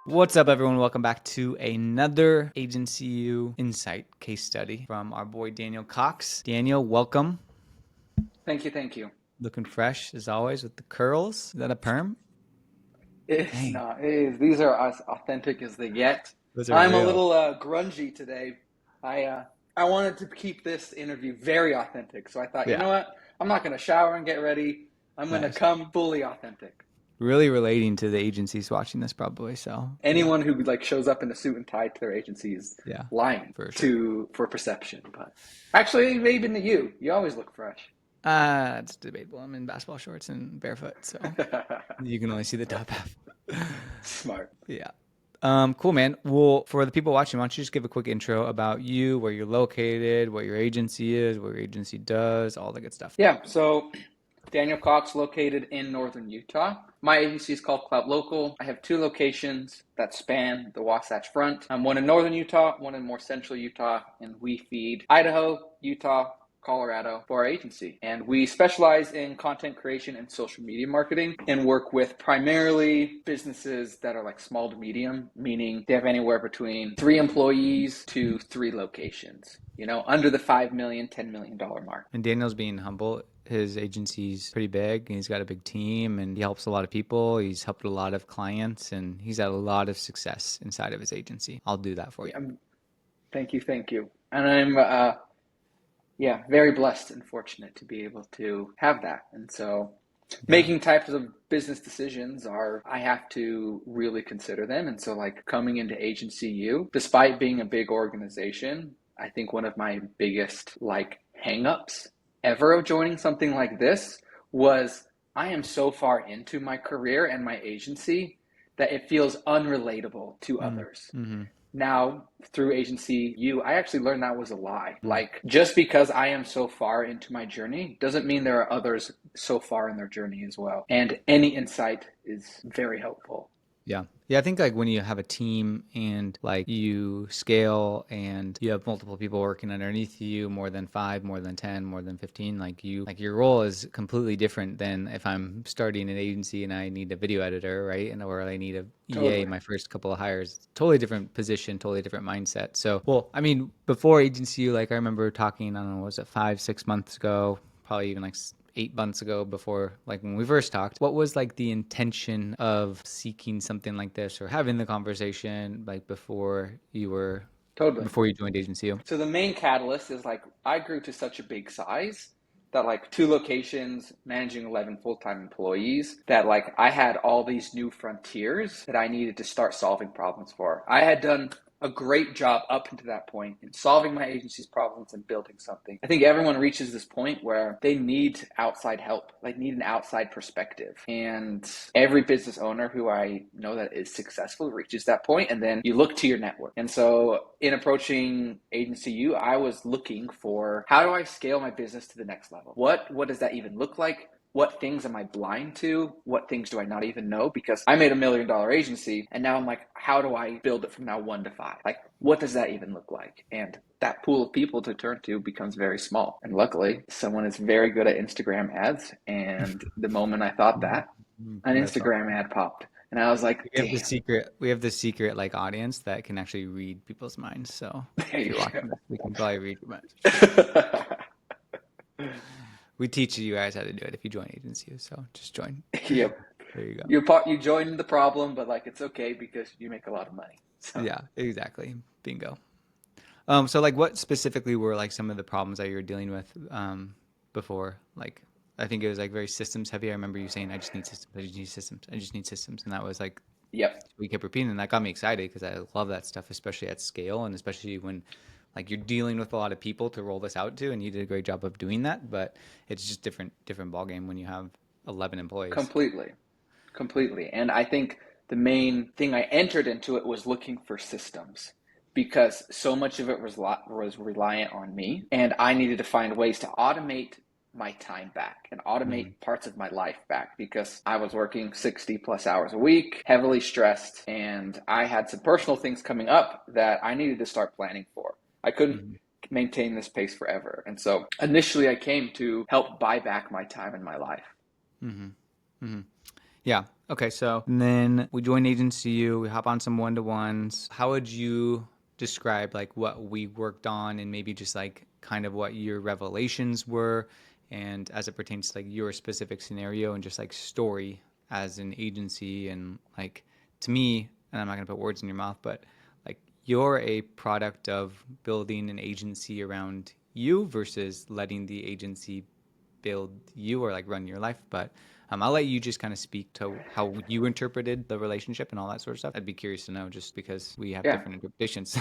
What's up, everyone? Welcome back to another Agency U Insight case study from our boy Daniel Cox. Daniel, welcome. Thank you, thank you. Looking fresh as always with the curls. Is that a perm? It's Dang, not. It is. These are as authentic as they get. those are I'm a real. little grungy today. I wanted to keep this interview very authentic, so I thought, you Yeah, know what? I'm not going to shower and get ready. I'm going to nice. come fully authentic. Really relating to the agencies watching this probably. So yeah, Anyone who like shows up in a suit and tie to their agency is yeah, lying for sure. to for perception. But actually, even to you, you always look fresh. It's debatable. I'm in basketball shorts and barefoot, so you can only see the top half. Smart. Yeah. Cool, man. Well, for the people watching, why don't you just give a quick intro about you, where you're located, what your agency is, what your agency does, all the good stuff. Yeah. So Daniel Cox, located in northern Utah. My agency is called Clout Local. I have two locations that span the Wasatch Front. One in northern Utah, one in more central Utah, and we feed Idaho, Utah, Colorado for our agency. And we specialize in content creation and social media marketing and work with primarily businesses that are like small to medium, meaning they have anywhere between 3 employees to 3 locations, under the $5 million, $10 million mark. And Daniel's being humble. His agency's pretty big and he's got a big team and he helps a lot of people. He's helped a lot of clients and he's had a lot of success inside of his agency. I'll do that for you. Thank you, thank you. And I'm very blessed and fortunate to be able to have that. And so making types of business decisions I have to really consider them. And so like coming into Agency U, despite being a big organization, I think one of my biggest like hangups ever of joining something like this was I am so far into my career and my agency that it feels unrelatable to others. Mm-hmm. Now, through Agency U, I actually learned that was a lie. Mm-hmm. Like, just because I am so far into my journey doesn't mean there are others so far in their journey as well. And any insight is very helpful. Yeah. Yeah, I think like when you have a team and like you scale and you have multiple people working underneath you, more than 5, more than 10, more than 15, like your role is completely different than if I'm starting an agency and I need a video editor, right? And or I need a EA, Totally. my first couple of hires. Totally different position, totally different mindset. So, well, I mean, before agency, like I remember talking, I don't know, was it 5, 6 months ago, probably even like 8 months ago before, like when we first talked, what was like the intention of seeking something like this or having the conversation like Totally. before you joined Agency U? So the main catalyst is like I grew to such a big size that like 2 locations, managing 11 full-time employees, that like I had all these new frontiers that I needed to start solving problems for. I had done a great job up until that point in solving my agency's problems and building something. I think everyone reaches this point where they need outside help, like need an outside perspective. And every business owner who I know that is successful reaches that point, and then you look to your network. And so in approaching Agency U, I was looking for how do I scale my business to the next level? What does that even look like? What things am I blind to? What things do I not even know? Because I made $1 million agency and now I'm like, how do I build it from now 1 to 5? Like, what does that even look like? And that pool of people to turn to becomes very small. And luckily, someone is very good at Instagram ads. And the moment I thought that, an That's all. Instagram ad popped. And I was like, damn, We have the secret like audience that can actually read people's minds. So there if you you're watching this, we can probably read your minds. go. We teach you guys how to do it if you join Agency U. So just join. Yep. There you go. You joined the problem, but like it's okay because you make a lot of money. So Yeah, exactly. Bingo. So like what specifically were like some of the problems that you were dealing with before? Like I think it was like very systems heavy. I remember you saying I just need systems, I just need systems, I just need systems. And that was like yep. we kept repeating and that got me excited because I love that stuff, especially at scale and especially when like you're dealing with a lot of people to roll this out to and you did a great job of doing that, but it's just different ball game when you have 11 employees. Completely. Completely. And I think the main thing I entered into it was looking for systems because so much of it was reliant on me. And I needed to find ways to automate my time back and Mm-hmm. automate parts of my life back because I was working 60 plus hours a week, heavily stressed, and I had some personal things coming up that I needed to start planning for. I couldn't Mm-hmm. maintain this pace forever. And so initially I came to help buy back my time in my life. Mm-hmm. Mm-hmm. Yeah. Okay. So and then we join Agency U, we hop on some one-to-ones. How would you describe like what we worked on and maybe just like kind of what your revelations were and as it pertains to like your specific scenario and just like story as an agency and like to me, and I'm not going to put words in your mouth, but like you're a product of building an agency around you versus letting the agency build you or like run your life. But I'll let you just kind of speak to how you interpreted the relationship and all that sort of stuff. I'd be curious to know just because we have Yeah. different interpretations.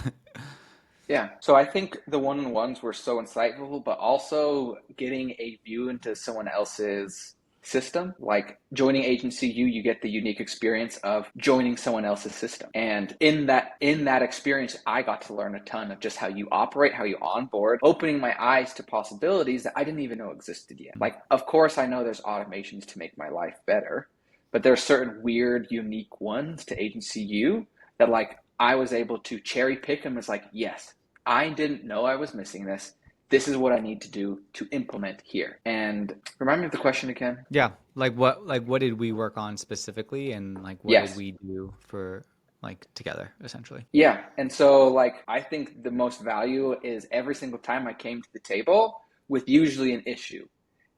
Yeah. So I think the one-on-ones were so insightful, but also getting a view into someone else's system, like joining Agency U, you get the unique experience of joining someone else's system. And in that experience, I got to learn a ton of just how you operate, how you onboard, opening my eyes to possibilities that I didn't even know existed yet. Like, of course, I know there's automations to make my life better, but there's certain weird, unique ones to Agency U that like I was able to cherry pick them as like, yes, I didn't know I was missing this. This is what I need to do to implement here. And remind me of the question again. Yeah. Like what did we work on specifically and like what did Yes. we do for like together essentially? Yeah. And so like I think the most value is every single time I came to the table with usually an issue.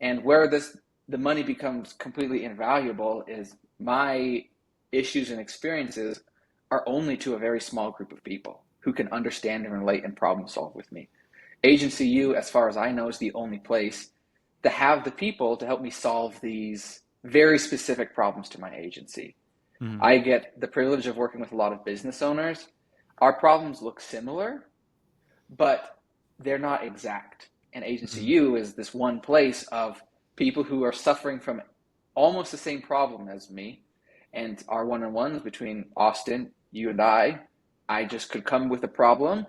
And where the money becomes completely invaluable is my issues and experiences are only to a very small group of people who can understand and relate and problem solve with me. Agency U, as far as I know, is the only place to have the people to help me solve these very specific problems to my agency. Mm-hmm. I get the privilege of working with a lot of business owners. Our problems look similar, but they're not exact. And Agency Mm-hmm. U is this one place of people who are suffering from almost the same problem as me. And our one-on-ones between Austin, you and I just could come with a problem,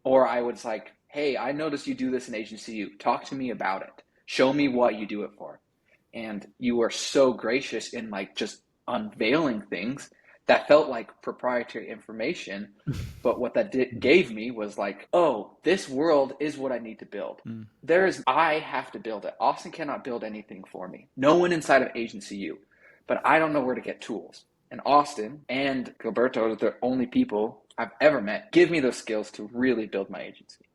or I was like, hey, I noticed you do this in Agency U. Talk to me about it. Show me what you do it for. And you were so gracious in like just unveiling things that felt like proprietary information. But what that gave me was like, oh, this world is what I need to build. I have to build it. Austin cannot build anything for me. No one inside of Agency U. But I don't know where to get tools. And Austin and Gilberto are the only people I've ever met give me those skills to really build my agency.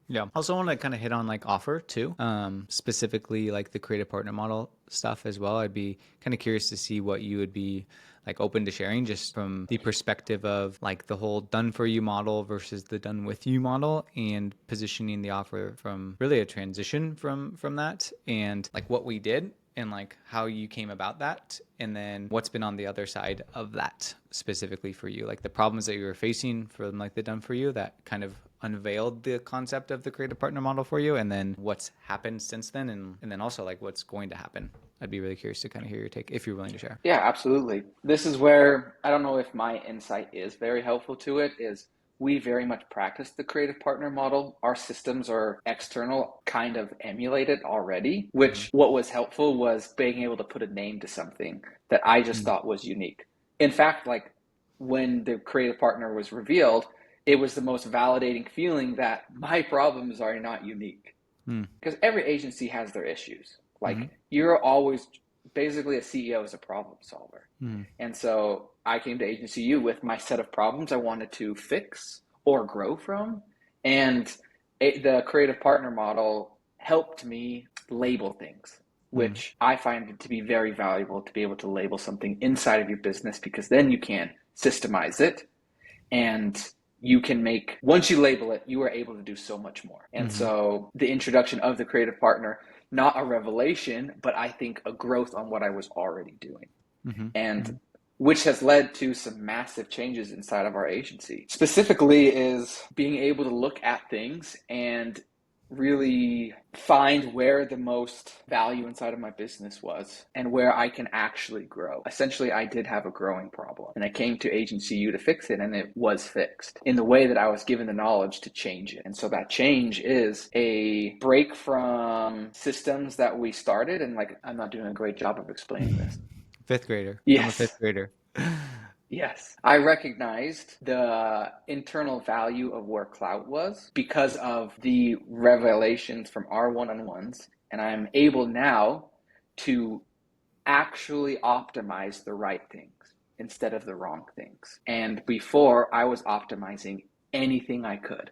Yeah. Also want to kind of hit on like offer too, specifically like the creative partner model stuff as well. I'd be kind of curious to see what you would be like open to sharing just from the perspective of like the whole done for you model versus the done with you model and positioning the offer from really a transition from that and like what we did and like how you came about that and then what's been on the other side of that specifically for you, like the problems that you were facing from like the done for you that kind of unveiled the concept of the creative partner model for you and then what's happened since then and then also like what's going to happen. I'd be really curious to kind of hear your take if you're willing to share. Yeah, absolutely. This is where I don't know if my insight is very helpful to it, is we very much practice the creative partner model. Our systems are external, kind of emulate it already, Mm-hmm. which what was helpful was being able to put a name to something that I just thought was unique. In fact, like when the creative partner was revealed, it was the most validating feeling that my problems are not unique. Because every agency has their issues. Mm-hmm. Like you're always basically a CEO is a problem solver. Mm-hmm. And so I came to Agency U with my set of problems I wanted to fix or grow from. And the creative partner model helped me label things, Mm-hmm. which I find it to be very valuable to be able to label something inside of your business because then you can systemize it and you can make, once you label it, you are able to do so much more. And Mm-hmm. so the introduction of the creative partner, not a revelation, but I think a growth on what I was already doing. Mm-hmm. And which has led to some massive changes inside of our agency. Specifically is being able to look at things and really find where the most value inside of my business was and where I can actually grow. Essentially, I did have a growing problem and I came to Agency U to fix it and it was fixed in the way that I was given the knowledge to change it. And so that change is a break from systems that we started and like, I'm not doing a great job of explaining this. Fifth grader. I'm a fifth Yes. grader. Yes. I recognized the internal value of where Clout was because of the revelations from our one-on-ones. And I'm able now to actually optimize the right things instead of the wrong things. And before, I was optimizing anything I could.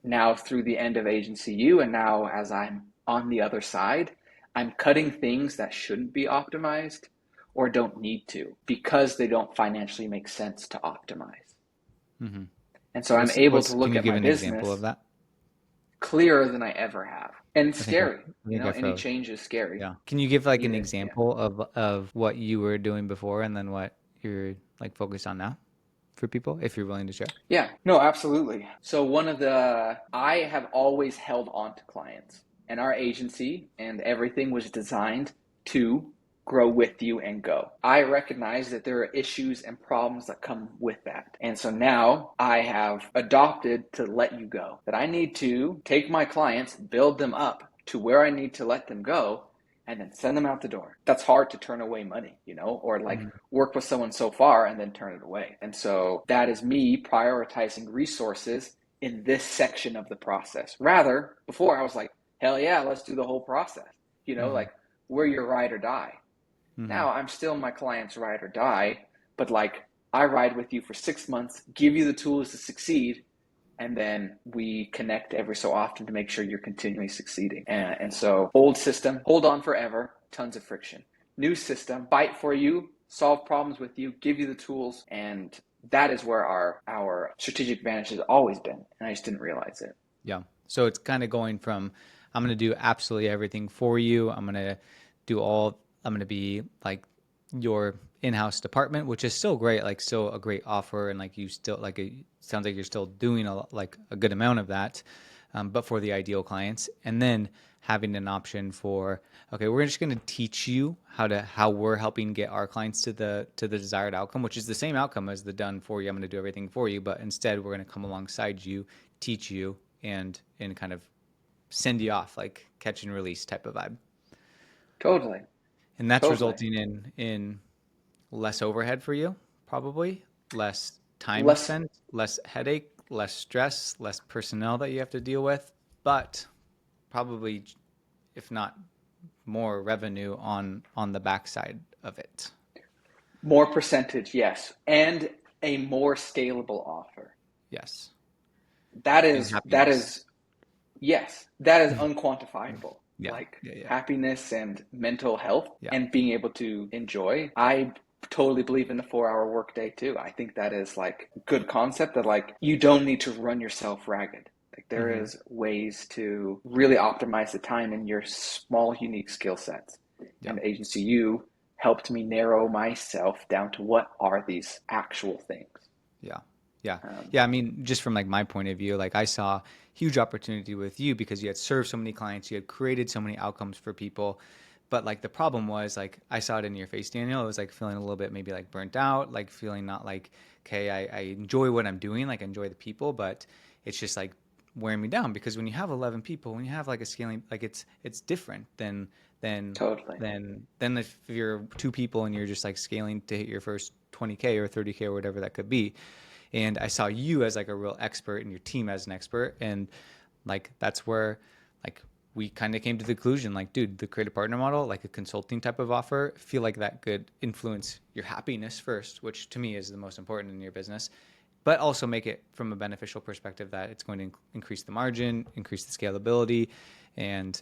Now, through the end of Agency U, and now as I'm on the other side, I'm cutting things that shouldn't be optimized or don't need to because they don't financially make sense to optimize. And so I'm able to look Can you at give my an example business of that? clearer than I ever have. And I think I, scary, I you think know, I any froze. change is scary. Yeah. Can you give like an Even, yeah. example of what you were doing before and then what you're like focused on now for people, if you're willing to share? Yeah, no, absolutely. So I have always held on to clients, and our agency and everything was designed to grow with you and go. I recognize that there are issues and problems that come with that. And so now I have adopted to let you go, that I need to take my clients, build them up to where I need to let them go, and then send them out the door. That's hard to turn away money, you know, or like work with someone so far and then turn it away. And so that is me prioritizing resources in this section of the process. Rather, before I was like, hell yeah, let's do the whole process. You know, like we're your ride or die. Now I'm still my client's ride or die, but like I ride with you for 6 months, give you the tools to succeed, and then we connect every so often to make sure you're continually succeeding. And so old system, hold on forever, tons of friction. New system, fight for you, solve problems with you, give you the tools, and that is where our strategic advantage has always been, and I just didn't realize it. Yeah. So it's kind of going from I'm going to do absolutely everything for you. I'm going to be like your in-house department, which is still great, like still a great offer. And like you still like it sounds like you're still doing a good amount of that, but for the ideal clients. And then having an option for, okay, we're just going to teach you how we're helping get our clients to the desired outcome, which is the same outcome as the done for you. I'm going to do everything for you, but instead we're going to come alongside you, teach you, and kind of send you off like catch and release type of vibe. Totally. And that's Totally. resulting in less overhead for you, probably less time Less spent, less headache, less stress, less personnel that you have to deal with, but probably, if not more, revenue on the backside of it. more percentage, yes, and a more scalable offer. Yes. That And is that happiness. is yes, that is unquantifiable. Yeah. Like Yeah. Yeah. happiness and mental health Yeah. and being able to enjoy. I totally believe in the 4-hour workday too. I think that is like a good concept that like you don't need to run yourself ragged. Like there is ways to really optimize the time in your small, unique skill sets. Yeah. And Agency U helped me narrow myself down to what are these actual things. Yeah. Yeah. Um, Yeah. I mean, just from like my point of view, like I saw huge opportunity with you because you had served so many clients, you had created so many outcomes for people. But like the problem was like I saw it in your face, Daniel. It was like feeling a little bit maybe like burnt out, like feeling not like, okay, I enjoy what I'm doing, like I enjoy the people, but it's just like wearing me down because when you have 11 people, when you have like a scaling, like it's different than totally. than if you're two people and you're just like scaling to hit your first 20K or 30K or whatever that could be. And I saw you as like a real expert and your team as an expert. And like, that's where like we kind of came to the conclusion, like, dude, the creative partner model, like a consulting type of offer, feel like that could influence your happiness first, which to me is the most important in your business, but also make it from a beneficial perspective that it's going to increase the margin, increase the scalability, and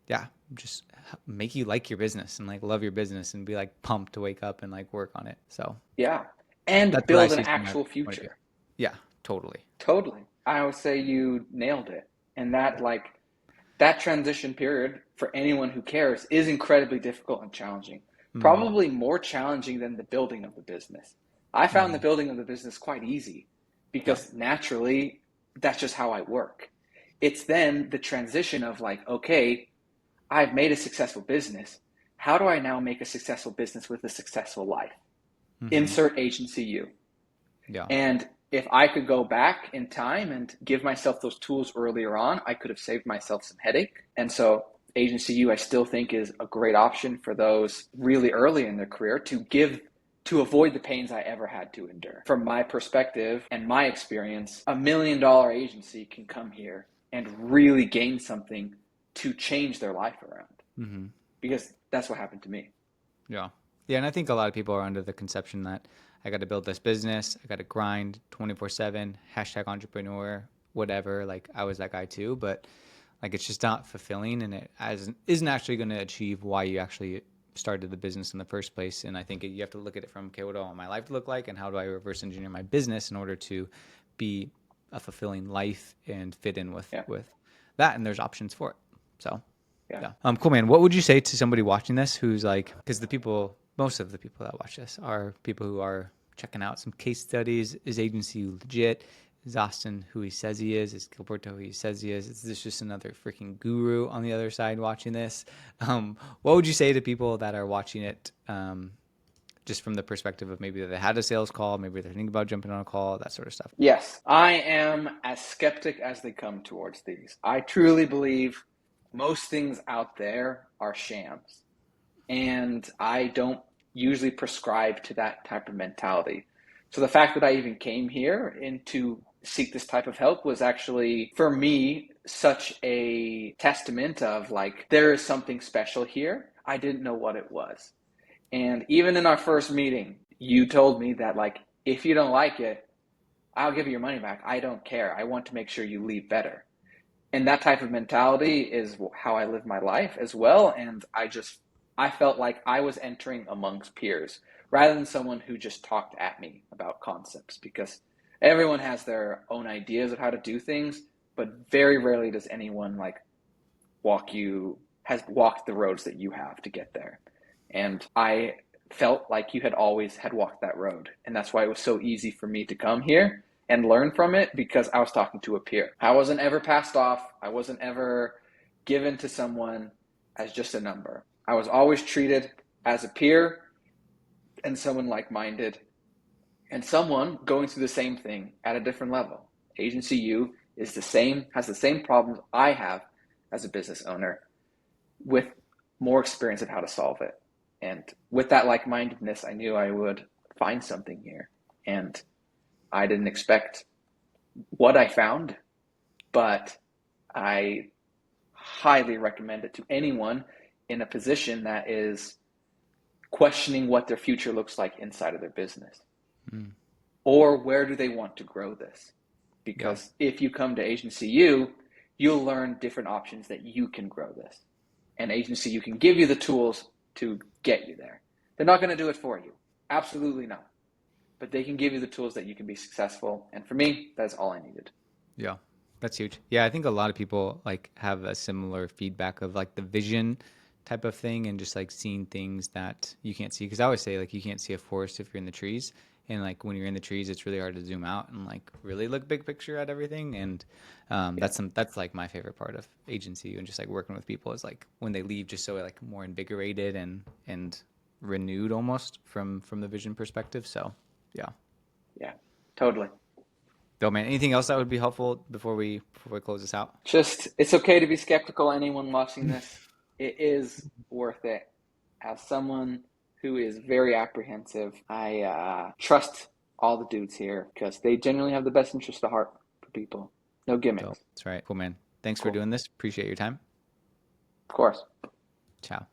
yeah, just make you like your business and like love your business and be like pumped to wake up and like work on it. So Yeah. And that's what I build an see from my actual point of view. future. Yeah, totally. Totally. I would say you nailed it. And that like that transition period for anyone who cares is incredibly difficult and challenging. Mm-hmm. Probably more challenging than the building of the business. I found the Mm-hmm. building of the business quite easy Yeah. because naturally that's just how I work. It's then the transition of like, okay, I've made a successful business. How do I now make a successful business with a successful life? Mm-hmm. Insert Agency U. Yeah. And if I could go back in time and give myself those tools earlier on, I could have saved myself some headache. And so Agency U, I still think is a great option for those really early in their career to avoid the pains I ever had to endure. From my perspective and my experience, $1 million agency can come here and really gain something to change their life around. Mm-hmm. Because that's what happened to me. Yeah. Yeah. And I think a lot of people are under the conception that I got to build this business, I got to grind 24/7, hashtag entrepreneur, whatever. Like I was that guy too, but like it's just not fulfilling and isn't actually going to achieve why you actually started the business in the first place. And I think you have to look at it from, okay, what do I want my life to look like? And how do I reverse engineer my business in order to be a fulfilling life and fit in with, Yeah. with that? And there's options for it. So Yeah. yeah. Cool, man. What would you say to somebody watching this who's like, because most of the people that watch this are people who are checking out some case studies. Is agency legit? Is Austin who he says he is? Is Gilberto who he says he is? Is this just another freaking guru on the other side watching this? What would you say to people that are watching it just from the perspective of maybe they had a sales call, maybe they're thinking about jumping on a call, that sort of stuff? Yes, I am as skeptic as they come towards these. I truly believe most things out there are shams. And I don't usually prescribe to that type of mentality. So the fact that I even came here and to seek this type of help was actually, for me, such a testament of like, there is something special here. I didn't know what it was. And even in our first meeting, you told me that like, if you don't like it, I'll give you your money back. I don't care. I want to make sure you leave better. And that type of mentality is how I live my life as well. And I felt like I was entering amongst peers rather than someone who just talked at me about concepts, because everyone has their own ideas of how to do things, but very rarely does anyone like walked the roads that you have to get there. And I felt like you had always had walked that road. And that's why it was so easy for me to come here and learn from it, because I was talking to a peer. I wasn't ever passed off. I wasn't ever given to someone as just a number. I was always treated as a peer and someone like-minded and someone going through the same thing at a different level. Agency U has the same problems I have as a business owner, with more experience of how to solve it. And with that like-mindedness, I knew I would find something here. And I didn't expect what I found, but I highly recommend it to anyone in a position that is questioning what their future looks like inside of their business. Or where do they want to grow this? Because if you come to Agency U, you'll learn different options that you can grow this. And Agency U can give you the tools to get you there. They're not going to do it for you. Absolutely not. But they can give you the tools that you can be successful. And for me, that's all I needed. Yeah, that's huge. Yeah, I think a lot of people like have a similar feedback of like the vision type of thing and just like seeing things that you can't see. Because I always say like you can't see a forest if you're in the trees. And like when you're in the trees, it's really hard to zoom out and like really look big picture at everything. And that's like my favorite part of agency and just like working with people is like when they leave, just so like more invigorated and renewed almost from the vision perspective. So Yeah, totally. Bill, man, anything else that would be helpful before we close this out? Just, it's okay to be skeptical. Anyone watching this, it is worth it. As someone who is very apprehensive, I trust all the dudes here because they genuinely have the best interest at heart for people. No gimmicks. Dope. That's right. Cool, man. Thanks for Cool. doing this. Appreciate your time. Of course. Ciao.